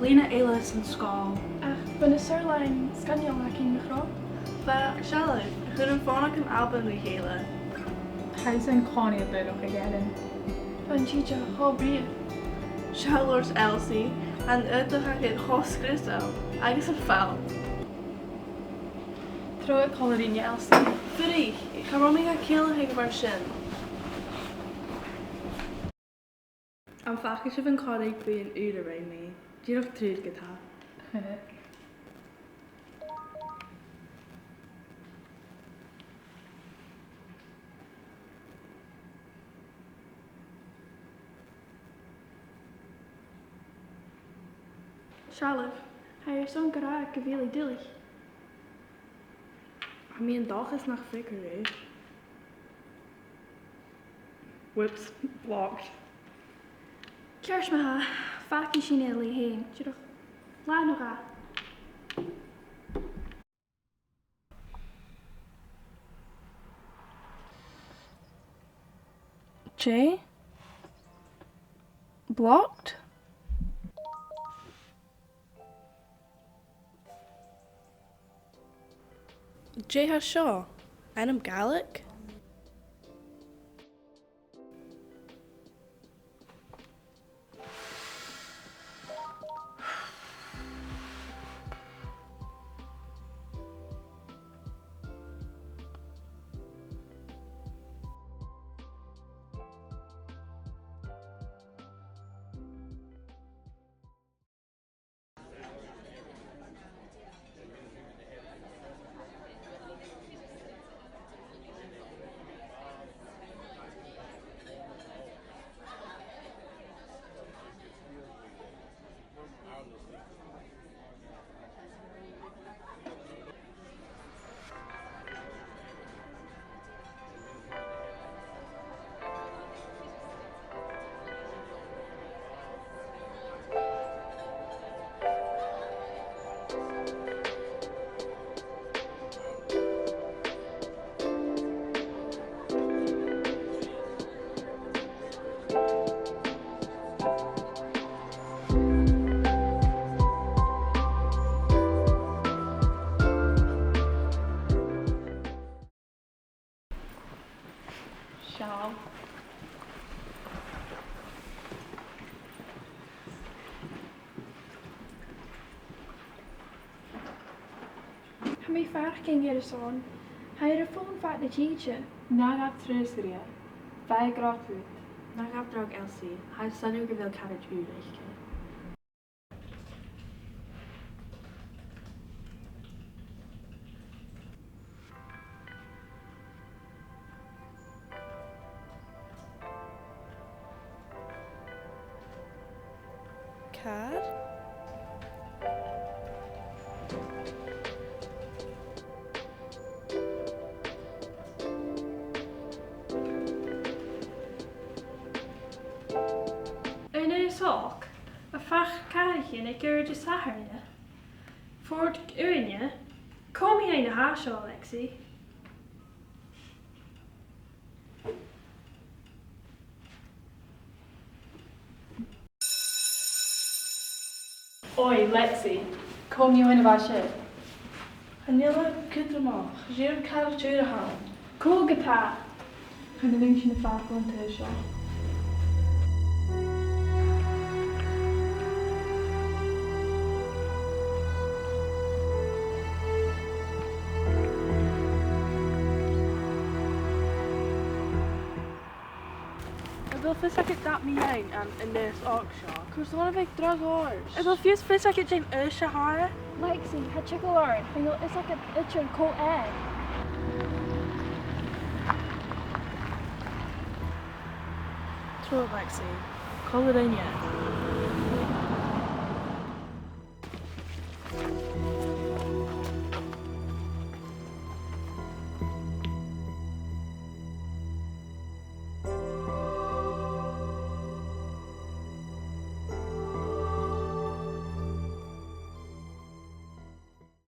Lína éile san scáil. Buna Sirlein scaneolach in nachrá. Ba sealah, chun an fánach an alban í chéile. How's an Connie a bit of again? Ban tíide hábríomh. Sealairs Elsie an uachtacha chéad choscristal agus an fáil. Tro coloríne Elsie. Furí, charómí a céalathe go mar sin. An facha sibh an cádaigh bu an úr a raibh mé. Díreach tríd go tá. Sealah, hair son gorá go bhíla dulich. A mí an dáchas nach ficar ré. Whoops, blocked. Cears me ha, faci sin éala héin. Tíireach lá nó rá. Jay? Blocked? Jay has seo. Adam Gheàrrloch? Shall. Ha mé fearch cin ggéad son. Hair a fón fat na tíide. Nagab trúsria. Vai gratuit. Na gabdrag Elsie, ha sanú go bhfuil carriage úraiche. Cad? Soch, a fach carriage na gur de saharne. Ford Urinje, kom je in de haasje, Alexie. Oi, Lexi. Kom you in about shit. Hanila Kutama, Jir Carriage Urahan. Cool guitar. Gaan de lunch in de vaak rond de shop. Wil vis ek het dat me heen in this auction. Cause one of ik drag ours. Ik wil vis ek het zijn usje haren. Lexi, het chocolade. Is like it's your cool egg. True Lexi. Call it in yet.